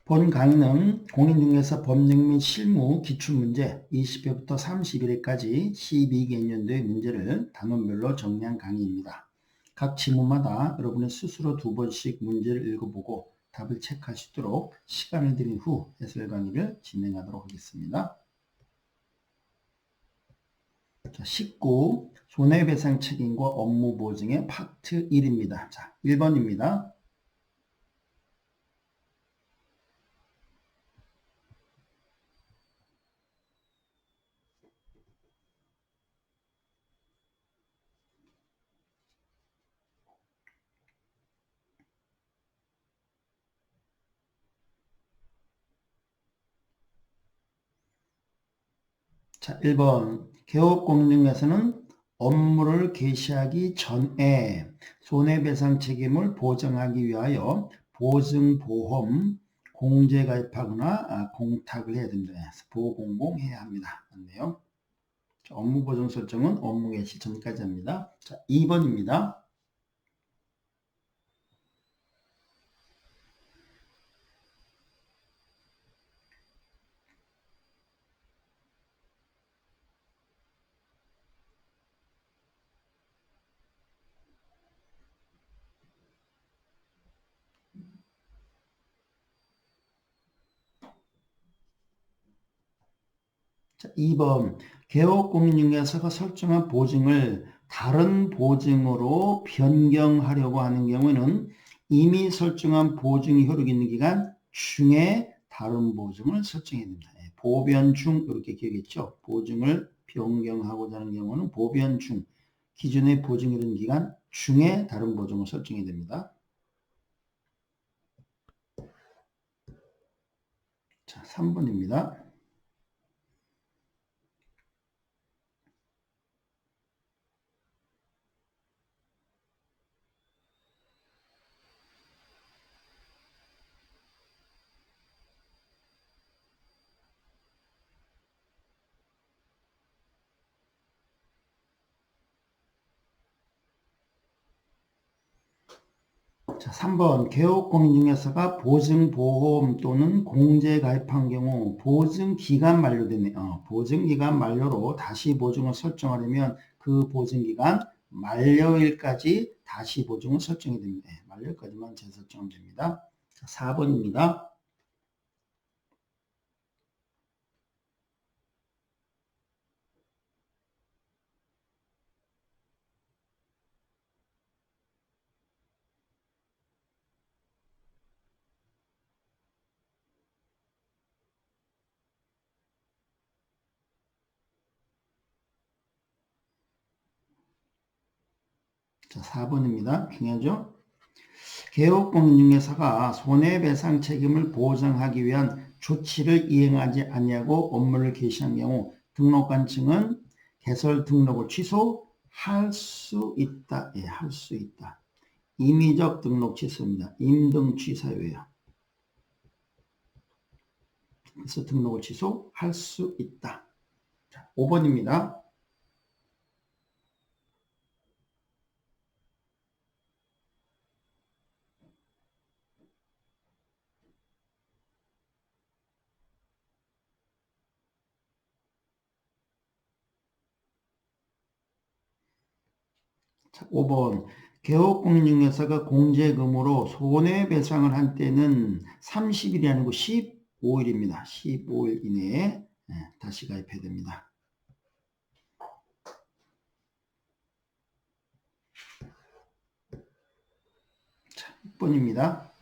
본 강의는 공인중개사 법령 및 실무 기출문제 20회부터 31회까지 12개년도의 문제를 단원별로 정리한 강의입니다. 각 지문마다 여러분이 스스로 2번씩 문제를 읽어보고 답을 체크할 수 있도록 시간을 드린 후 해설 강의를 진행하도록 하겠습니다. 자, 19. 손해배상 책임과 업무 보증의 파트 1입니다. 자, 1번입니다. 자, 1번. 개업공인중개사는 업무를 개시하기 전에 손해배상 책임을 보정하기 위하여 보증보험 공제 가입하거나 공탁을 해야 됩니다. 보공공해야 합니다. 맞네요. 자, 업무 보정 설정은 업무 개시 전까지 합니다. 자, 2번입니다. 자, 2번. 개업공인중개사가 설정한 보증을 다른 보증으로 변경하려고 하는 경우에는 이미 설정한 보증이 효력이 있는 기간 중에 다른 보증을 설정해야 됩니다. 보변 중 이렇게 기억했죠. 보증을 변경하고자 하는 경우는 보변 중 기존의 보증이 있는 기간 중에 다른 보증을 설정해야 됩니다. 자, 3번입니다. 자, 3번. 개업공인중개사가 보증보험 또는 공제 가입한 경우 보증기간 만료되네요. 보증기간 만료로 다시 보증을 설정하려면 그 보증기간 만료일까지 다시 보증을 설정해야 됩니다. 만료일까지만 재설정하면 됩니다. 자, 4번입니다. 자, 4번입니다. 중요하죠? 개업공인중개사가 손해배상 책임을 보장하기 위한 조치를 이행하지 않냐고 업무를 개시한 경우 등록관청은 개설 등록을 취소할 수 있다. 예, 할 수 있다. 임의적 등록 취소입니다. 임등 취사유예요. 그래서 등록을 취소할 수 있다. 자, 5번입니다. 자, 5번. 개업공인중개사가 공제금으로 손해배상을 한 때는 30일이 아니고 15일입니다. 15일 이내에 다시 가입해야 됩니다. 자, 6번입니다.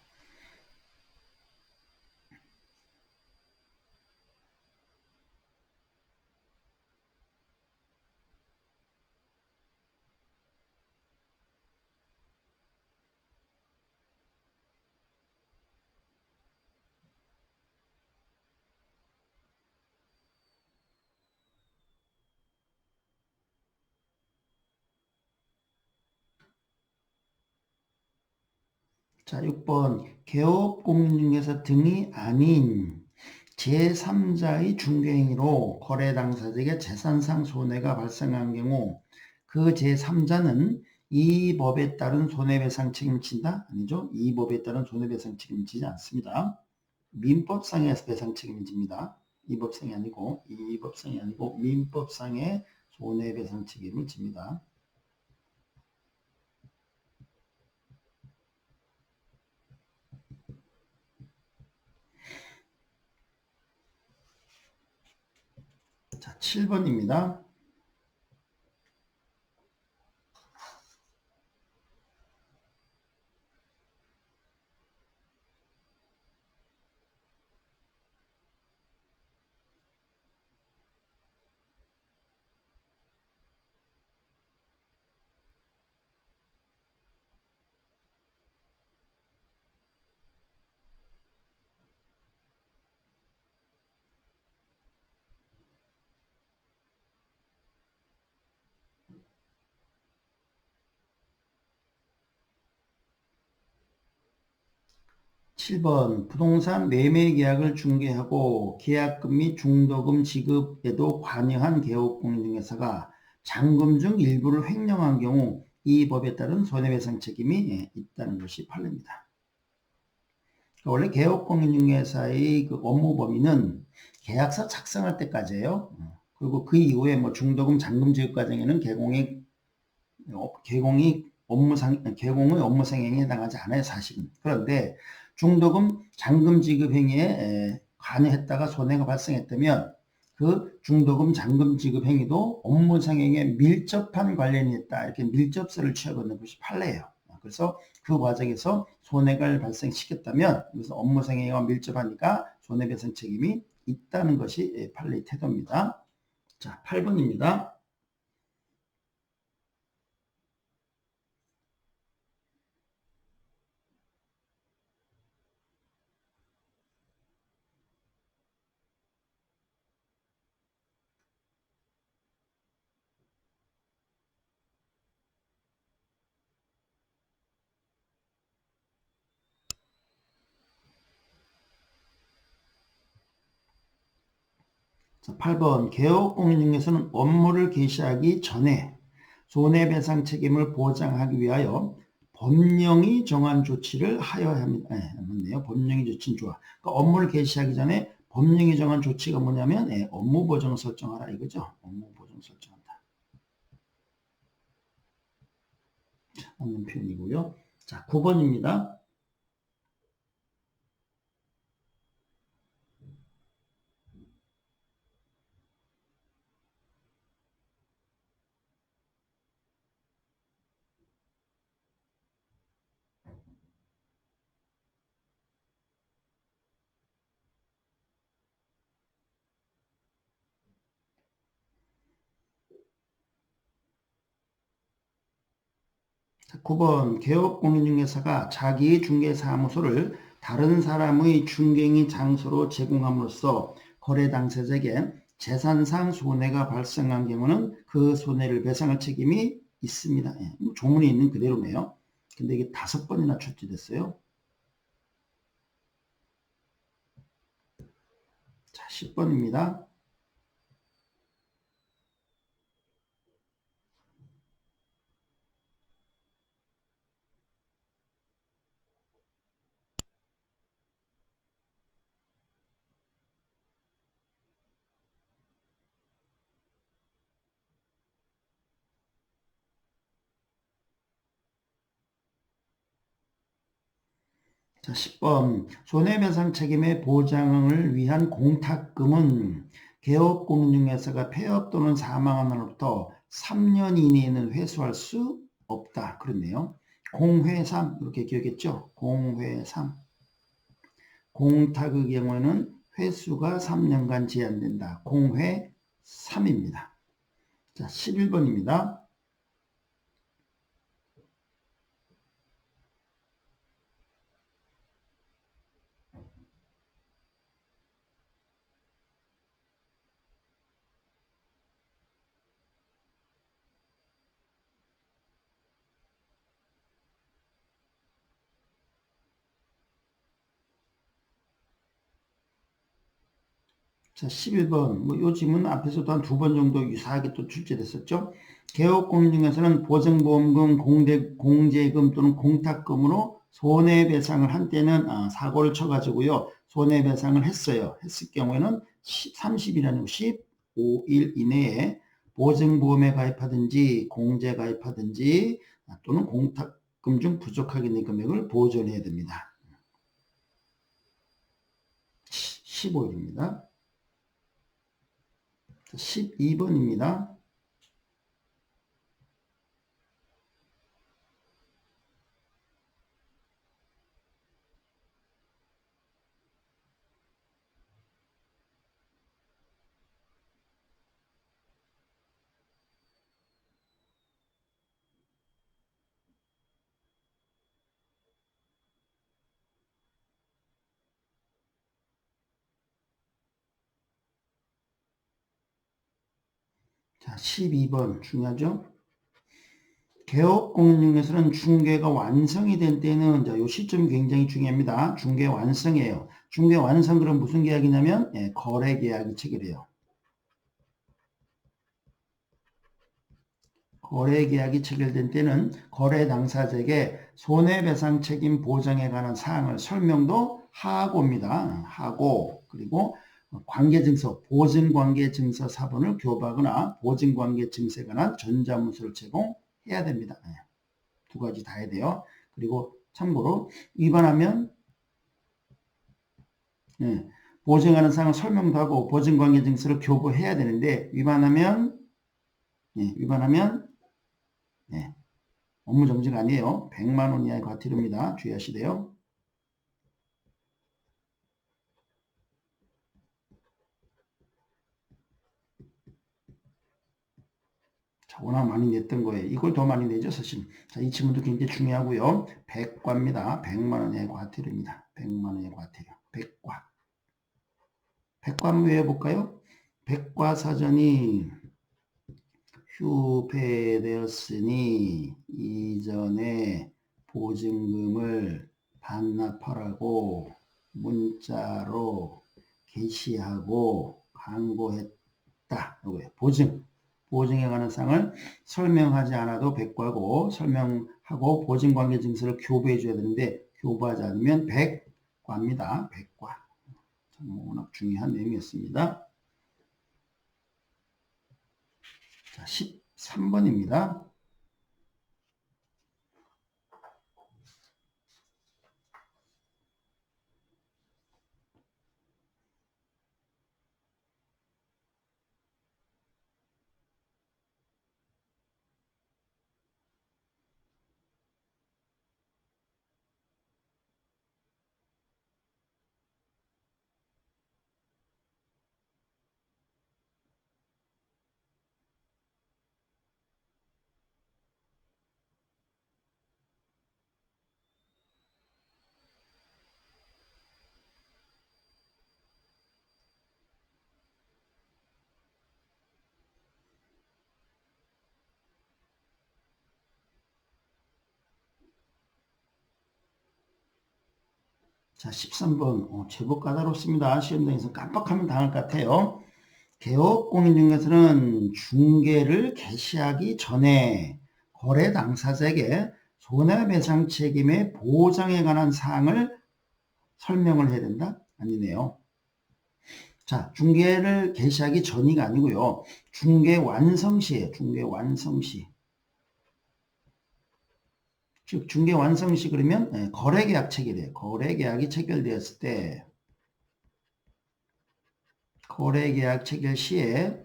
자, 6번. 개업공인중개사 등이 아닌 제3자의 중개행위로 거래 당사자에게 재산상 손해가 발생한 경우 그 제3자는 이 법에 따른 손해배상 책임을 진다? 아니죠. 이 법에 따른 손해배상 책임을 지지 않습니다. 민법상의 배상 책임을 집니다. 이 법상이 아니고 민법상의 손해배상 책임을 집니다. 자, 7번입니다. (7번) 부동산 매매 계약을 중개하고 계약금 및 중도금 지급에도 관여한 개업공인중개사가 잔금 중 일부를 횡령한 경우 이 법에 따른 손해배상 책임이 있다는 것이 판례입니다. 원래 개업공인중개사의 그 업무 범위는 계약서 작성할 때까지예요. 그리고 그 이후에 뭐 중도금, 잔금 지급 과정에는 개공의 업무 상행에 해당하지 않아요, 사실은. 그런데 중도금, 잔금 지급 행위에 관여했다가 손해가 발생했다면 그 중도금, 잔금 지급 행위도 업무 상행에 밀접한 관련이 있다. 이렇게 밀접서를 취하고 것이 판례예요. 그래서 그 과정에서 손해가 발생시켰다면 그래서 업무 상행과 밀접하니까 손해배상 책임이 있다는 것이 판례의 태도입니다. 자, 8번입니다. 자, 8번 개업공인중개사는 업무를 개시하기 전에 손해배상 책임을 보장하기 위하여 법령이 정한 조치를 하여야 합니다. 맞네요. 법령이 조치는 좋아. 그러니까 업무를 개시하기 전에 법령이 정한 조치가 뭐냐면 업무 보정 설정하라 이거죠. 업무 보정 설정한다. 맞는 표현이고요. 자, 9번입니다. 자, 9번 개업공인중개사가 자기의 중개사무소를 다른 사람의 중개인 장소로 제공함으로써 거래 당사자에게 재산상 손해가 발생한 경우는 그 손해를 배상할 책임이 있습니다. 조문에 있는 그대로네요. 근데 이게 5번이나 출제됐어요. 자, 10번입니다. 자, 10번 손해배상 책임의 보장을 위한 공탁금은 개업공인중개사가 폐업 또는 사망한 날로부터 3년 이내에는 회수할 수 없다. 그렇네요. 공회삼 이렇게 기억했죠? 공회삼. 공탁의 경우에는 회수가 3년간 제한된다. 공회삼입니다. 자, 11번입니다. 자, 11번. 뭐 요즘은 앞에서도 한 2번 정도 유사하게 또 출제됐었죠. 개업공인중개사는 보증보험금, 공제금 또는 공탁금으로 손해배상을 한때는 사고를 쳐가지고요. 손해배상을 했어요. 했을 경우에는 30일 아니고 15일 이내에 보증보험에 가입하든지 공제 가입하든지 또는 공탁금 중 부족하게 된 금액을 보존해야 됩니다. 15일입니다. 12번입니다. 자, 12번 중요하죠? 개업공인중개사는 중개가 완성이 된 때는 이 시점이 굉장히 중요합니다. 중개 완성이에요. 중개 완성 그럼 무슨 계약이냐면 거래 계약이 체결해요. 거래 계약이 체결된 때는 거래 당사자에게 손해배상 책임 보장에 관한 사항을 설명도 하고입니다. 하고 그리고 관계증서, 보증관계증서 사본을 교부하거나 보증관계증서에 관한 전자문서를 제공해야 됩니다. 두 가지 다 해야 돼요. 그리고 참고로 위반하면 보증하는 사항을 설명도 하고 보증관계증서를 교부해야 되는데 위반하면 업무 정지가 아니에요. 100만 원 이하의 과태료입니다. 주의하시래요. 자, 워낙 많이 냈던 거예요. 이걸 더 많이 내죠, 사실. 자, 이 질문도 굉장히 중요하고요. 백과입니다. 100만 원 이하의 과태료입니다. 100만 원의 과태료. 백과. 백과 한번 외워볼까요? 백과사전이 휴폐되었으니 이전에 보증금을 반납하라고 문자로 게시하고 광고했다. 이거예요. 보증에 관한 사항을 설명하지 않아도 백과고 설명하고 보증관계증서를 교부해 줘야 되는데 교부하지 않으면 백과입니다. 백과. 워낙 중요한 내용이었습니다. 자, 13번입니다. 자, 13번. 제법 까다롭습니다. 시험장에서 깜빡하면 당할 것 같아요. 개업공인중개사는 중개를 개시하기 전에 거래 당사자에게 손해배상 책임의 보장에 관한 사항을 설명을 해야 된다? 아니네요. 자, 중개를 개시하기 전이가 아니고요. 중개 완성 시에요. 중개 완성 시. 즉 중개 완성 시 그러면 거래계약 체결이에요. 거래계약이 체결되었을 때 거래계약 체결 시에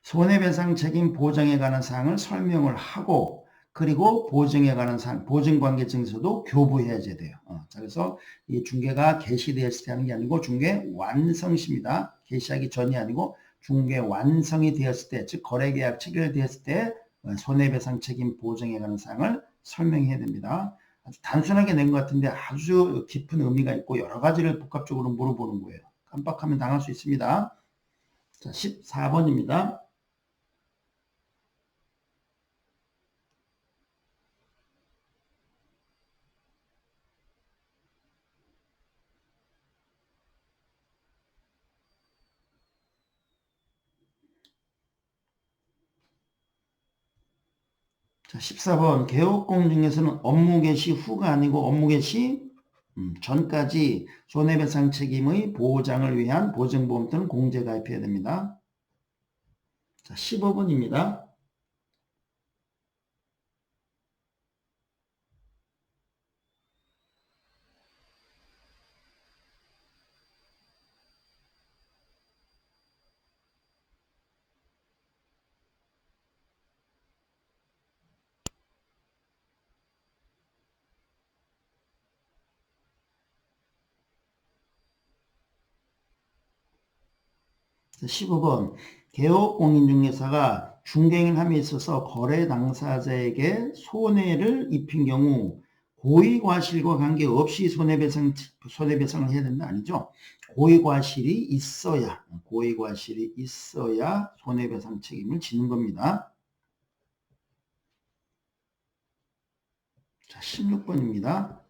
손해배상 책임 보장에 관한 사항을 설명을 하고 그리고 보증에 관한 사항, 보증관계증서도 교부해야 돼요. 자, 그래서 이 중개가 개시되었을 때 하는 게 아니고 중개 완성시입니다. 개시하기 전이 아니고 중개 완성이 되었을 때, 즉 거래계약 체결되었을 때 손해배상 책임 보증에 관한 사항을 설명해야 됩니다. 아주 단순하게 낸 것 같은데 아주 깊은 의미가 있고 여러 가지를 복합적으로 물어보는 거예요. 깜빡하면 당할 수 있습니다. 자, 14번입니다. 자, 14번 개업공 중에서는 업무 개시 후가 아니고 업무 개시 전까지 손해배상 책임의 보장을 위한 보증보험 또는 공제 가입해야 됩니다. 자, 15번입니다. 자, 15번 개업공인중개사가 중개행함에 있어서 거래 당사자에게 손해를 입힌 경우 고의과실과 관계없이 손해배상을 해야 된다 아니죠? 고의과실이 있어야 손해배상 책임을 지는 겁니다. 자, 16번입니다.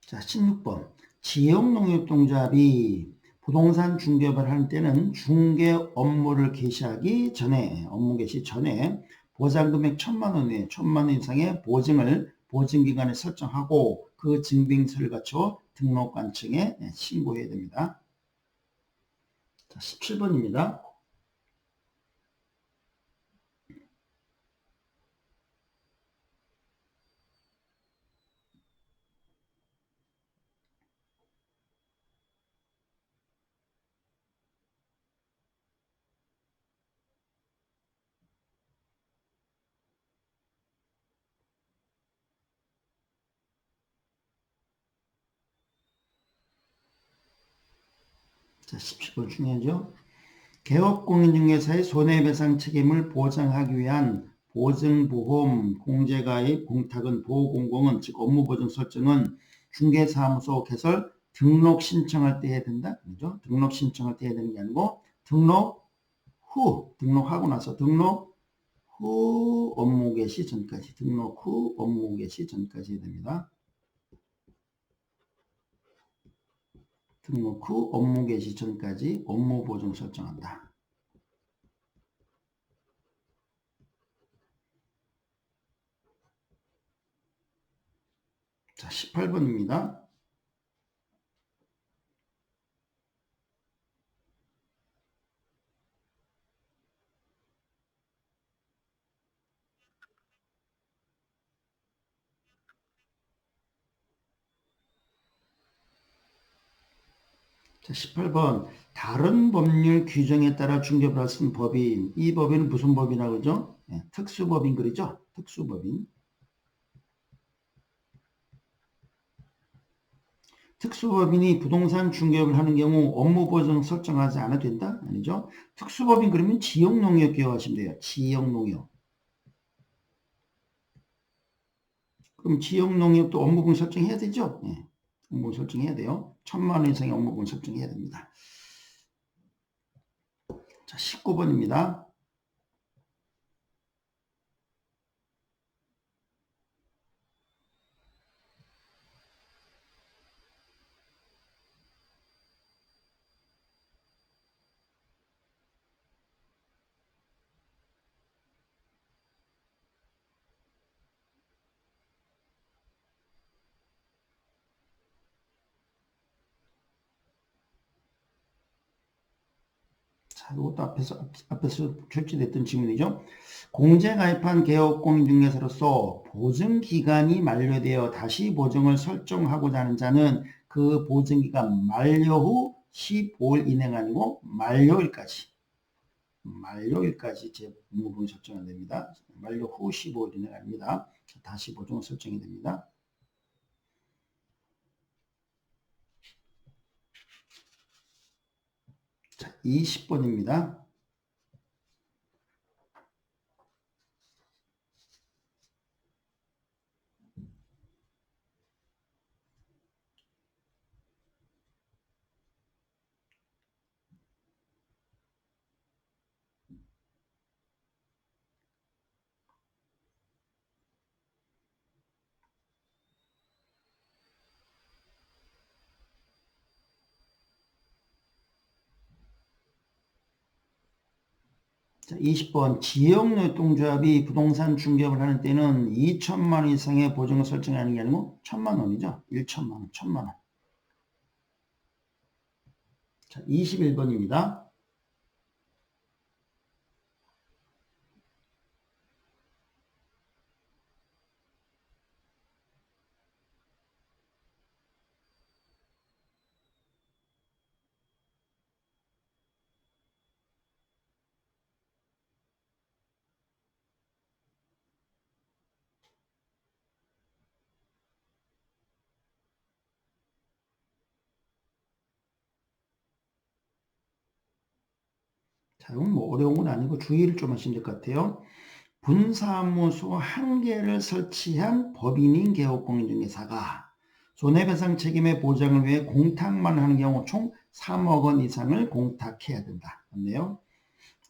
자, 16번. 지역농협동조합이 부동산 중개업을 할 때는 중개 업무를 개시하기 전에, 업무 개시 전에 보장금액 1,000만 원 외에 1,000만 원 이상의 보증을 보증기간에 설정하고 그 증빙서를 갖춰 등록관청에 신고해야 됩니다. 자, 17번입니다. 자, 17번 중요하죠. 개업공인중개사의 손해배상 책임을 보장하기 위한 보증보험, 공제가입, 공탁은, 보호공공은, 즉 업무보증 설정은 중개사무소 개설 등록 신청할 때 해야 된다. 그죠? 등록 신청할 때 해야 되는 게 아니고 등록하고 나서 등록 후 업무 개시 전까지, 등록 후 업무 개시 전까지 해야 됩니다. 등록 후 업무 개시 전까지 업무보증 설정한다. 자, 18번입니다. 자, 18번. 다른 법률 규정에 따라 중개를 할 수 있는 법인. 이 법인은 무슨 법이라고 그러죠? 네, 특수법인 그러죠? 특수법인. 특수법인이 부동산 중개업을 하는 경우 업무보증 설정하지 않아도 된다? 아니죠? 특수법인 그러면 지역농협 기억하시면 돼요. 지역농협. 그럼 지역농협도 업무보증 설정해야 되죠? 네, 업무보증 설정해야 돼요. 1,000만 원 이상의 업무보증 설정해야 됩니다. 자, 19번입니다. 자, 이것도 앞에서 출제됐던 질문이죠. 공제 가입한 개업공인중개사로서 보증기간이 만료되어 다시 보증을 설정하고자 하는 자는 그 보증기간 만료 후 15일 이내가 아니고 만료일까지 재무보증 설정이 됩니다. 만료 후 15일 이내가 아닙니다. 다시 보증을 설정이 됩니다. 자, 20번입니다. 자, 20번 지역노동조합이 부동산 중개업을 하는 때는 2천만 원 이상의 보증을 설정하는 게 아니고 1천만 원이죠. 1천만 원, 1천만 원. 자, 21번입니다. 자, 이건 뭐 어려운 건 아니고 주의를 좀 하시면 될 것 같아요. 분사무소 한 개를 설치한 법인인 개업공인중개사가 손해배상 책임의 보장을 위해 공탁만 하는 경우 총 3억 원 이상을 공탁해야 된다. 맞네요.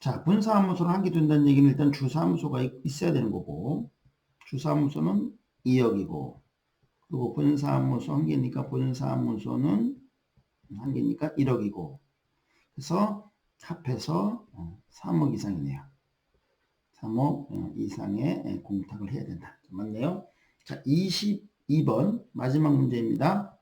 자, 분사무소를 한 개 둔다는 얘기는 일단 주사무소가 있어야 되는 거고, 주사무소는 2억이고, 그리고 분사무소 한 개니까 분사무소는 한 개니까 1억이고, 그래서 합해서 3억 이상이네요. 3억 이상의 공탁을 해야 된다. 맞네요. 자, 22번 마지막 문제입니다.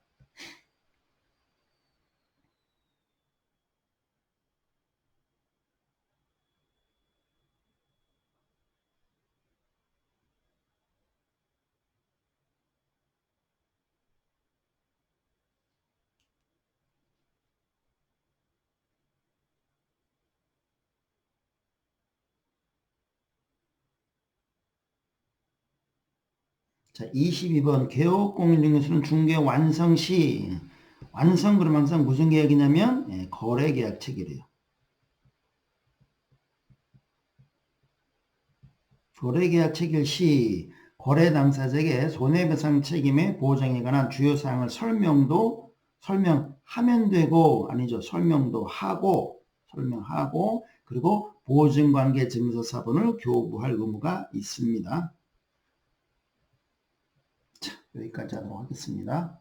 자, 22번 개업공인중개사는 중개 완성 시 완성 그러면 항상 무슨 계약이냐면 거래계약 체결이에요. 거래계약 체결 시 거래 당사자에게 손해배상 책임의 보장에 관한 주요 사항을 설명하면 되고 아니죠. 설명하고 그리고 보증관계 증서 사본을 교부할 의무가 있습니다. 자, 여기까지 하도록 하겠습니다.